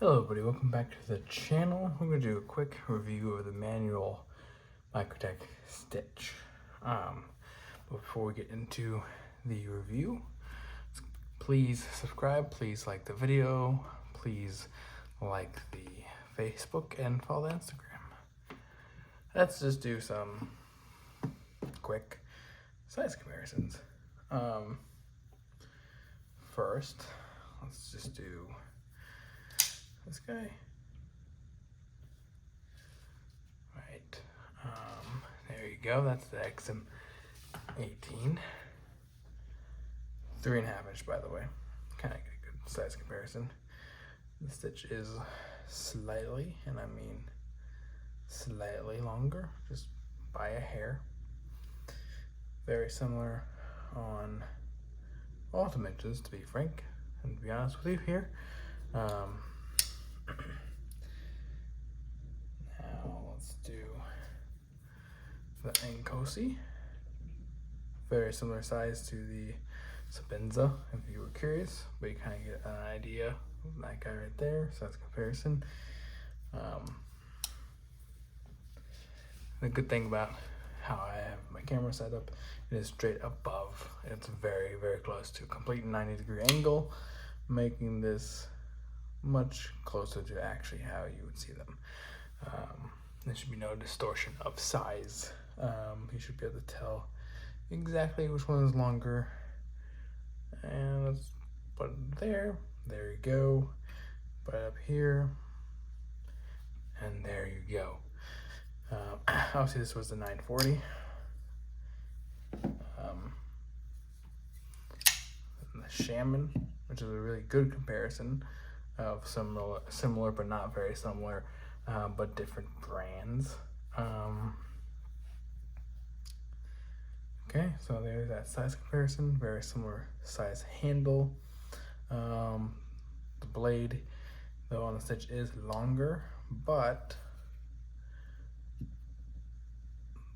Hello everybody, welcome back to the channel. We're going to do a quick review of the Manual Microtech Stitch. Before we get into the review, please subscribe, please like the video, please like the Facebook and follow the Instagram. Let's just do some quick size comparisons. First, let's just do this guy. Right, there you go, that's the XM18. 3.5 inch, by the way. Kind of get a good size comparison. The stitch is slightly, and I mean slightly longer, just by a hair. Very similar on all dimensions, to be frank, and to be honest with you here. Now let's do the Encosi. Very similar size to the Sabenza, if you were curious, but you kind of get an idea of that guy right there. So that's a comparison. The good thing about how I have my camera set up, it is straight above. It's very, very close to a complete 90-degree angle, making this much closer to actually how you would see them. There should be no distortion of size. You should be able to tell exactly which one is longer. And let's put it there. There you go. Put it up here. And there you go. Obviously this was the 940. The Shaman, which is a really good comparison of similar but not very similar, but different brands. Okay, so there's that size comparison. Very similar size handle. The blade, though, on the stitch is longer, but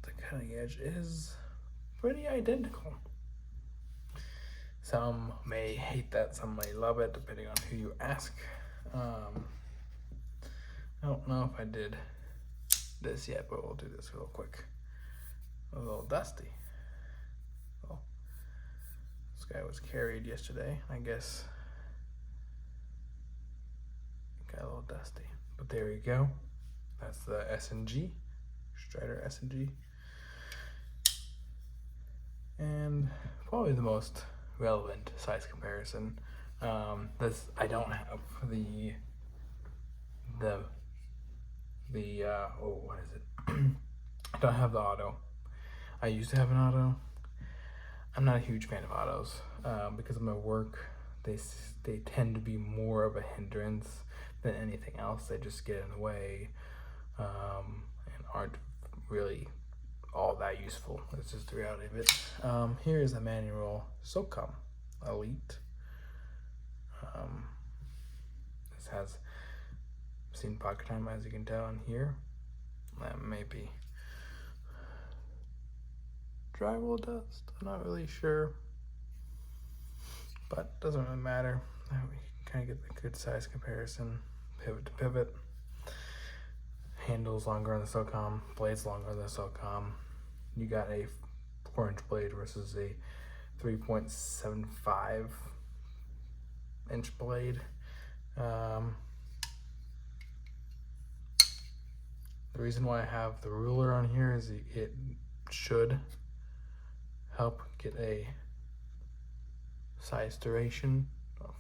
the cutting edge is pretty identical. Some may hate that, some may love it, depending on who you ask. I don't know if I did this yet, but we'll do this real quick. A little dusty. Well, this guy was carried yesterday, I guess. Got a little dusty, but there you go. That's the S&G, Strider S&G. And probably the most relevant size comparison. This, I don't have the oh, what is it? I don't have the auto. I used to have an auto. I'm not a huge fan of autos because of my work. They tend to be more of a hindrance than anything else. They just get in the way and aren't really all that useful. It's just the reality of it. Here is the Manual SOCOM Elite. This has seen pocket time, as you can tell in here. That may be drywall dust, I'm not really sure, but doesn't really matter. We can kind of get the good size comparison, pivot to pivot. Handles longer on the SOCOM, blades longer on the SOCOM. You got a 4-inch blade versus a 3.75 inch blade. The reason why I have the ruler on here is it should help get a size duration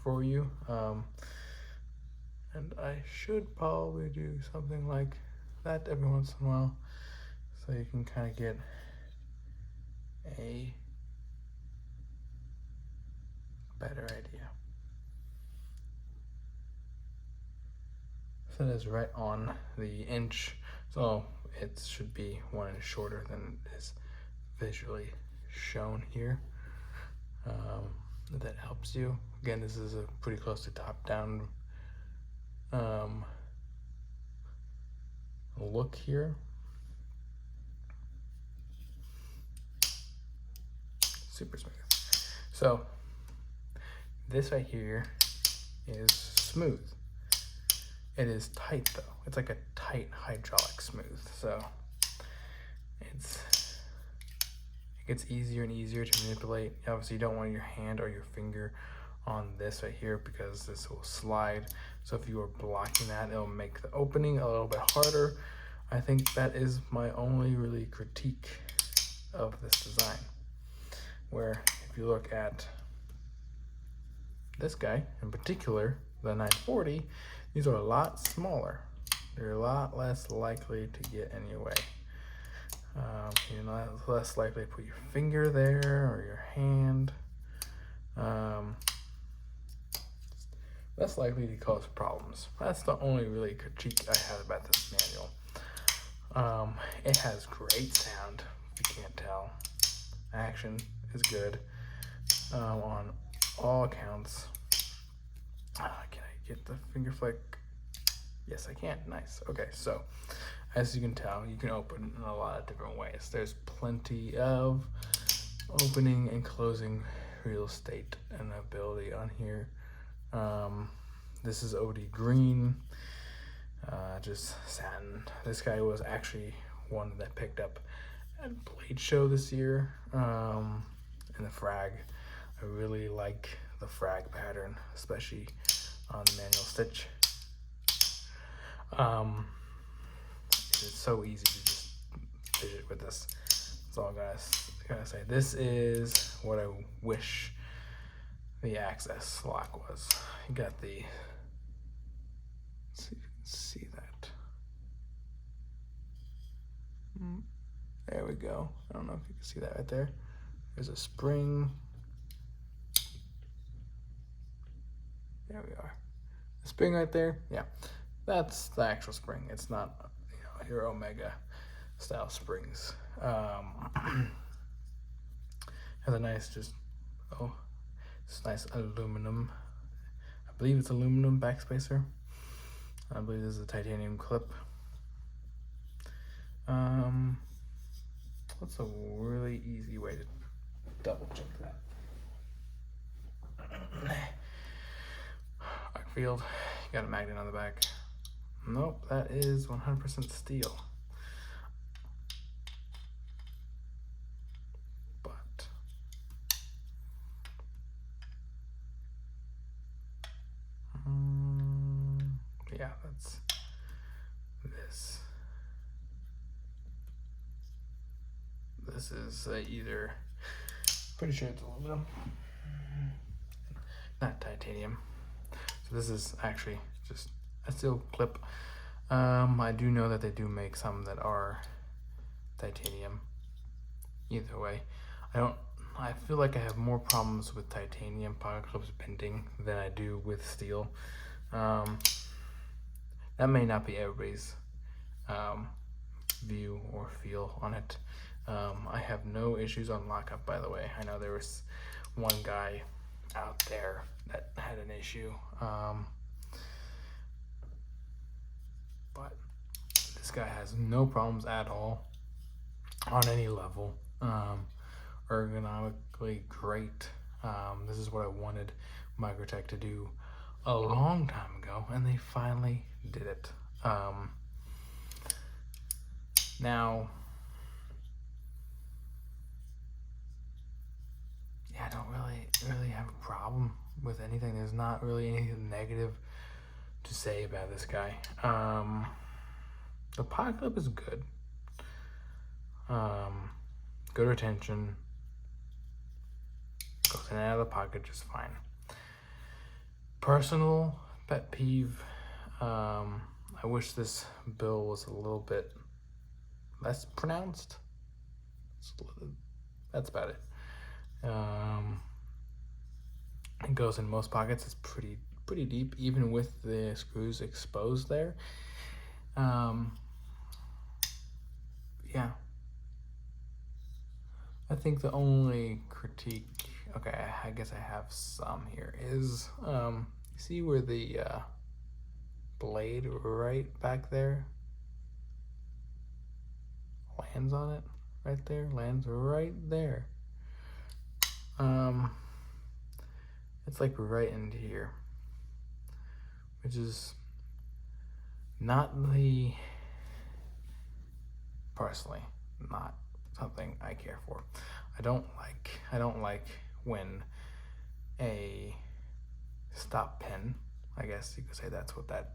for you. And I should probably do something like that every once in a while, so you can kind of get a better idea. So it is right on the inch, so it should be 1 inch shorter than it is visually shown here. If that helps you. Again, this is a pretty close to top down look here. Super smooth. So this right here is smooth. It is tight though. It's like a tight hydraulic smooth. So it gets easier and easier to manipulate. Obviously you don't want your hand or your finger on this right here because this will slide. So if you are blocking that, it'll make the opening a little bit harder. I think that is my only really critique of this design. Where if you look at this guy in particular, the 940, these are a lot smaller. They're a lot less likely to get in your way. You're not less likely to put your finger there or your hand. Less likely to cause problems. That's the only really critique I have about this manual. It has great sound, if you can't tell. Action is good on all accounts. Can I get the finger flick? Yes, I can. Nice. Okay, so as you can tell, you can open in a lot of different ways. There's plenty of opening and closing real estate and ability on here. This is OD green, just satin. This guy was actually one that I picked up at Blade Show this year in the frag. I really like the frag pattern, especially on the manual stitch. It's so easy to just fidget with this. That's all I gotta say. This is what I wish the access lock was. You got the, let's see if you can see that. There we go. I don't know if you can see that right there. There's a spring. There we are. The spring right there, yeah. That's the actual spring. It's not, your Omega style springs. Has a nice it's nice aluminum. I believe it's aluminum backspacer. I believe this is a titanium clip. What's a really easy way to double check that? Arcfield, you got a magnet on the back. Nope, that is 100% steel. But yeah, that's this. This is either, pretty sure it's aluminum, not titanium. So this is actually just a steel clip. I do know that they do make some that are titanium. Either way, I feel like I have more problems with titanium pocket clips bending than I do with steel. That may not be everybody's view or feel on it. I have no issues on lockup, by the way. I know there was one guy out there that had an issue. But this guy has no problems at all on any level. Ergonomically great. This is what I wanted Microtech to do a long time ago, and they finally did it. Now, yeah, I don't really have a problem with anything. There's not really anything negative to say about this guy. The pocket clip is good. Good retention. Goes in and out of the pocket just fine. Personal pet peeve. I wish this bill was a little bit less pronounced. That's about it. It goes in most pockets. It's pretty deep, even with the screws exposed there. Yeah. I think the only critique, okay, I guess I have some here, is, you see where the blade right back there lands on it? Right there, lands right there. It's like right into here, which is Personally, not something I care for. I don't like when a stop pin, I guess you could say that's what that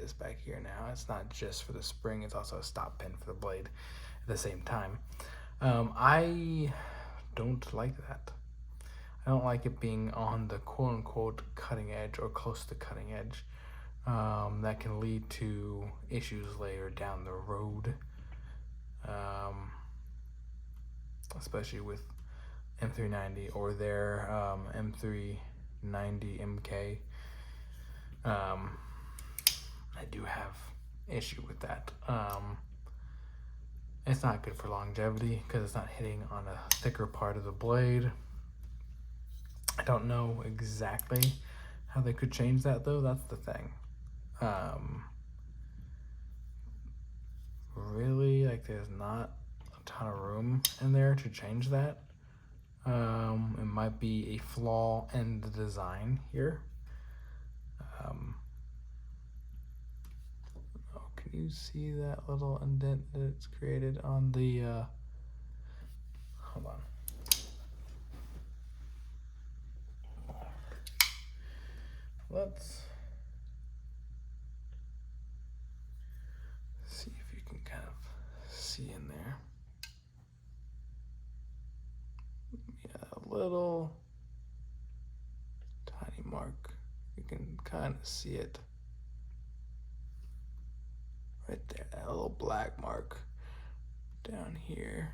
is back here now. It's not just for the spring, it's also a stop pin for the blade at the same time. I don't like that. I don't like it being on the quote-unquote cutting edge or close to cutting edge. That can lead to issues later down the road, especially with M390 or their M390 MK. I do have issue with that. It's not good for longevity because it's not hitting on a thicker part of the blade. I don't know exactly how they could change that though. That's the thing. Really, like, there's not a ton of room in there to change that. It might be a flaw in the design here. Can you see that little indent that it's created on the hold on. Let's see if you can kind of see in there. Yeah, a little tiny mark. You can kind of see it right there, that little black mark down here.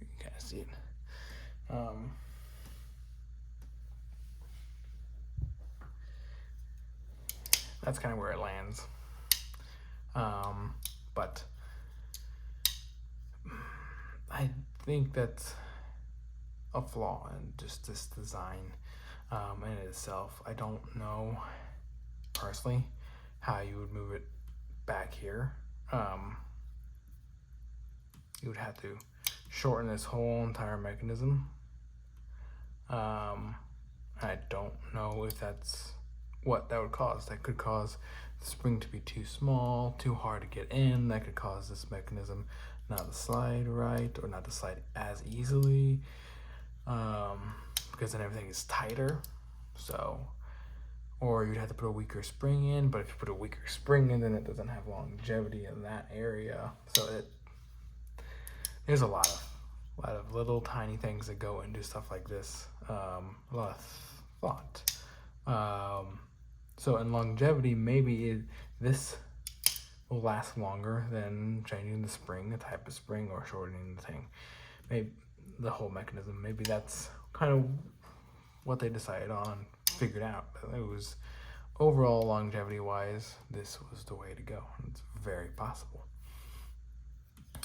You can kind of see it. That's kind of where it lands. But I think that's a flaw in just this design in itself. I don't know personally how you would move it back here. You would have to shorten this whole entire mechanism. I don't know if that's what that would cause. That could cause the spring to be too small, too hard to get in. That could cause this mechanism not to slide right or not to slide as easily, because then everything is tighter. So, or you'd have to put a weaker spring in, but if you put a weaker spring in, then it doesn't have longevity in that area. So there's a lot of little tiny things that go into stuff like this. A lot of thought. So in longevity, maybe this will last longer than changing the spring, the type of spring, or shortening the thing. Maybe the whole mechanism. Maybe that's kind of what they decided on, figured out. It was overall longevity-wise, this was the way to go. It's very possible.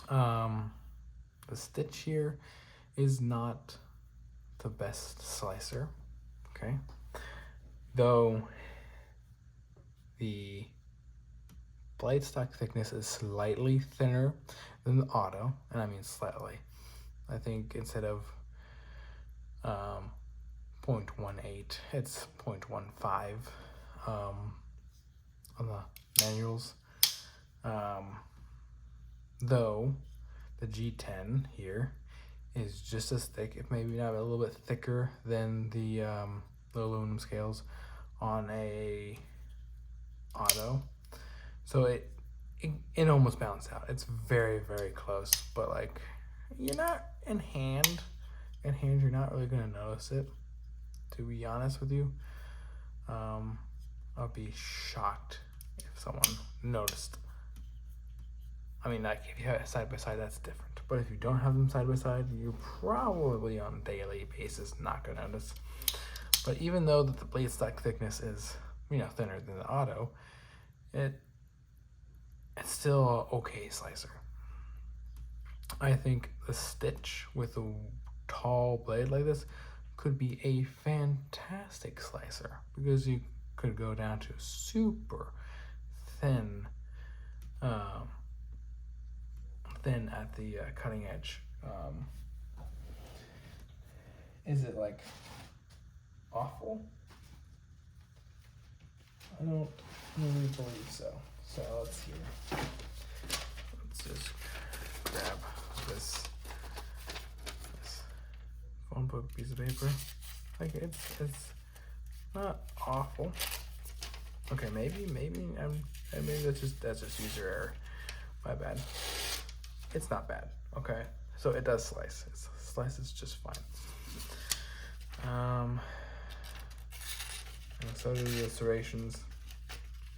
The stitch here is not the best slicer, okay? Though the blade stock thickness is slightly thinner than the auto, and I mean slightly. I think instead of 0.18, it's 0.15 on the manuals. Though the G10 here is just as thick, if maybe not a little bit thicker than the aluminum scales on a auto. So it almost balanced out. It's very, very close, but like, you're not in hand you're not really gonna notice it, to be honest with you. I'll be shocked if someone noticed. I mean, like, if you have it side by side, that's different. But if you don't have them side by side, you're probably on a daily basis not gonna notice. But even though that the blade stock thickness is, thinner than the auto, it's still an okay slicer. I think the stitch with a tall blade like this could be a fantastic slicer, because you could go down to super thin at the cutting edge. Is it like awful? I don't really believe so. So let's see. Let's just grab this phone book piece of paper. Like it's not awful. Okay, maybe that's just user error. My bad. It's not bad. Okay, so it does slice. It slices just fine. And so do the serrations.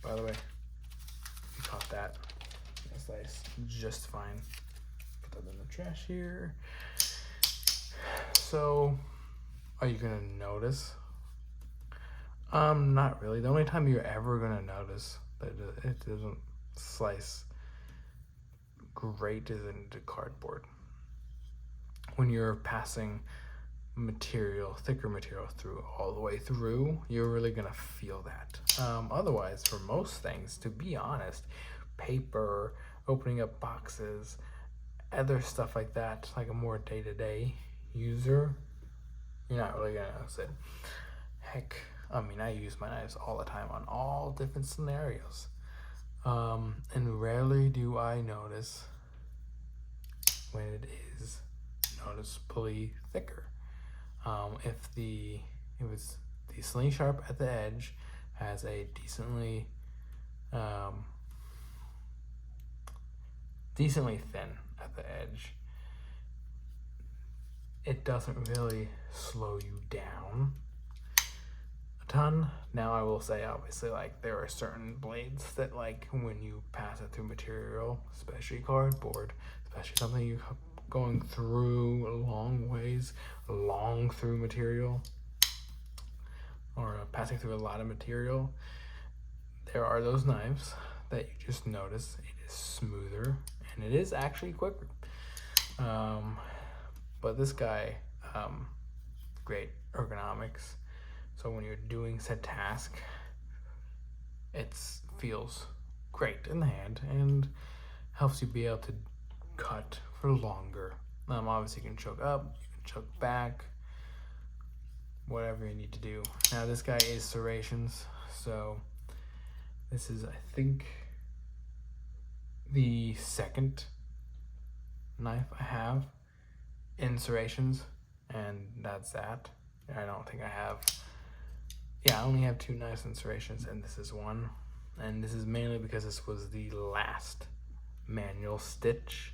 By the way, you caught that. It slice just fine. Put that in the trash here. So, are you gonna notice? Not really. The only time you're ever gonna notice that it doesn't slice great is into cardboard. When you're passing material, thicker material through all the way through, you're really gonna feel that. Otherwise, for most things, to be honest, paper, opening up boxes, other stuff like that, like a more day-to-day user, you're not really gonna notice it. Heck, I mean, I use my knives all the time on all different scenarios. And rarely do I notice when it is noticeably thicker. If it's decently sharp at the edge, has a decently thin at the edge, it doesn't really slow you down a ton. Now I will say, obviously, like there are certain blades that, like when you pass it through material, especially cardboard, especially something you're going through a long ways, long through material, or passing through a lot of material, there are those knives that you just notice it is smoother and it is actually quicker. But this guy, great ergonomics. So when you're doing said task, it feels great in the hand and helps you be able to cut for longer. Obviously you can choke up, you can choke back, whatever you need to do. Now this guy is serrations, so this is, I think, the second knife I have in serrations, and that's that. I don't think I have, I only have 2 knives in serrations, and this is one. And this is mainly because this was the last manual stitch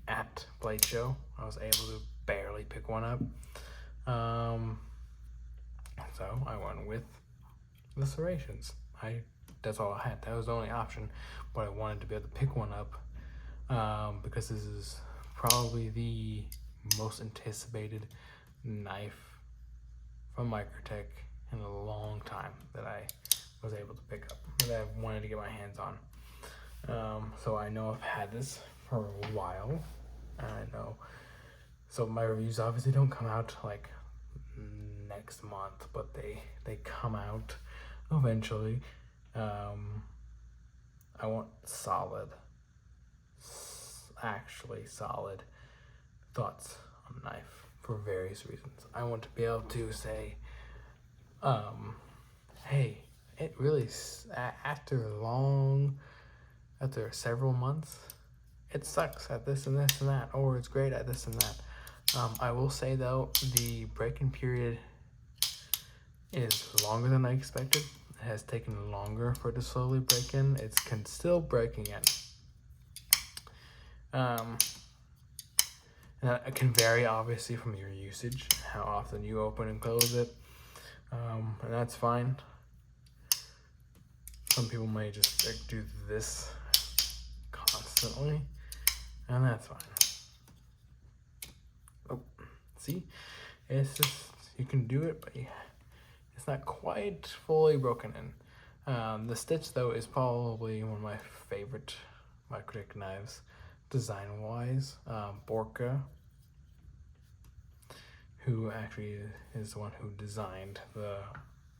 at Blade Show. I was able to barely pick one up. So I went with the serrations. That's all I had. That was the only option, but I wanted to be able to pick one up because this is probably the most anticipated knife from Microtech in a long time that I was able to pick up, that I wanted to get my hands on. So I know I've had this for a while, and I know, so my reviews obviously don't come out like next month, but they come out eventually. I want actually solid thoughts on a knife for various reasons. I want to be able to say, hey, it really, after several months, it sucks at this and this and that, or it's great at this and that. I will say though, the break-in period is longer than I expected. It has taken longer for it to slowly break in. It's still breaking in. And it can vary obviously from your usage, how often you open and close it, and that's fine. Some people may just do this constantly, and that's fine. Oh, see, it's just, you can do it, but it's not quite fully broken in. The stitch though is probably one of my favorite Microtech knives, design wise. Borka, who actually is the one who designed the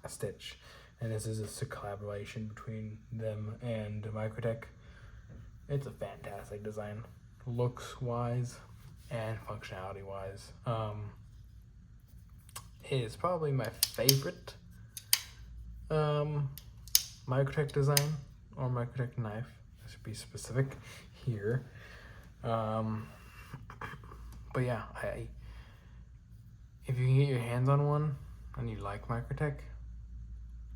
stitch, and this is a collaboration between them and Microtech. It's a fantastic design, looks wise and functionality wise. It is probably my favorite Microtech design or Microtech knife. I should be specific here. But yeah, if you can get your hands on one and you like Microtech,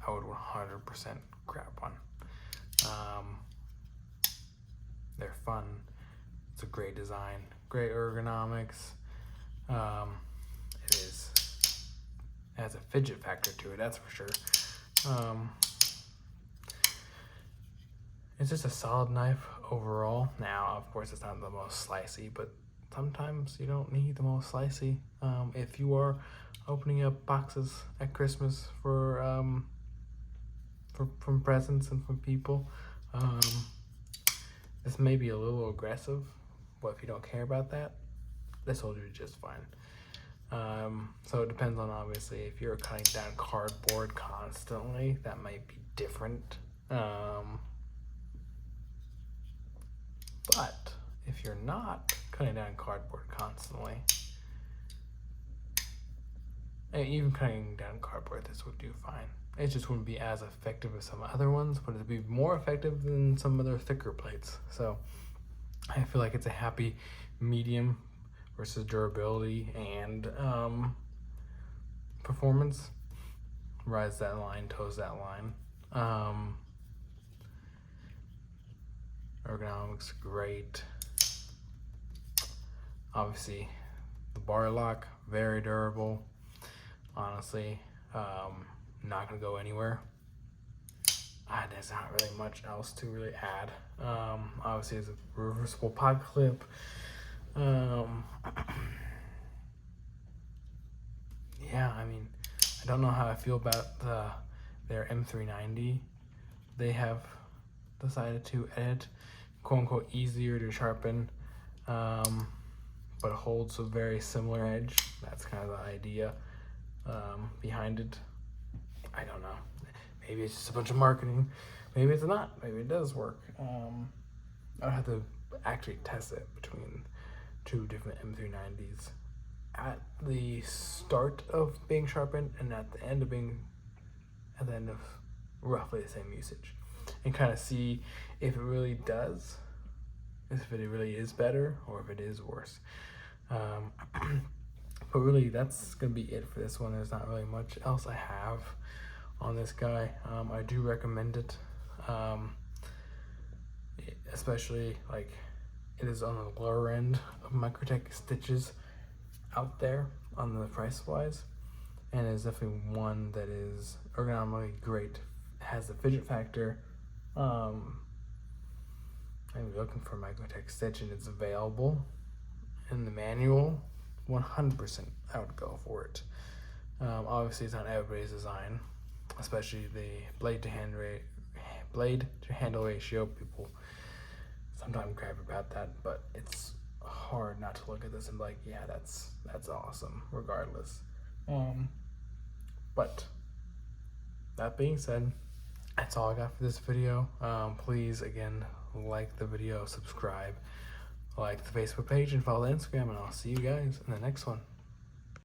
I would 100% grab one. They're fun. It's a great design, great ergonomics. It has a fidget factor to it, that's for sure. It's just a solid knife overall. Now, of course, it's not the most slicey, but sometimes you don't need the most slicey. If you are opening up boxes at Christmas from presents and from people, this may be a little aggressive, but if you don't care about that, this will do just fine. So it depends on, obviously, if you're cutting down cardboard constantly, that might be different. But if you're not cutting down cardboard constantly, and even cutting down cardboard, this would do fine. It just wouldn't be as effective as some other ones, but it'd be more effective than some other thicker plates. So I feel like it's a happy medium versus durability and performance. Rides that line, toes that line. Ergonomics, great. Obviously, the bar lock, very durable. Honestly, not gonna go anywhere. There's not really much else to really add. Obviously, it's a reversible pod clip. Yeah, I mean, I don't know how I feel about their M390. They have decided to edit, quote unquote, easier to sharpen, but holds a very similar edge. That's kind of the idea behind it. I don't know. Maybe it's just a bunch of marketing. Maybe it's not. Maybe it does work. I'd have to actually test it between two different M390s at the start of being sharpened and at the end of roughly the same usage, and kind of see if it really does, if it really is better or if it is worse. But really, that's gonna be it for this one. There's not really much else I have on this guy. I do recommend it, especially like it is on the lower end of Microtech Stitches out there on the price wise, and is definitely one that is ergonomically great. Has the fidget factor. I'm looking for Microtech Stitch and it's available in the manual. 100% I would go for it. Obviously it's not everybody's design, especially the blade to handle ratio. People sometimes crap about that, but it's hard not to look at this and be like, yeah, that's awesome regardless. But that being said, that's all I got for this video. Please, again, like the video, subscribe, like the Facebook page, and follow the Instagram, and I'll see you guys in the next one.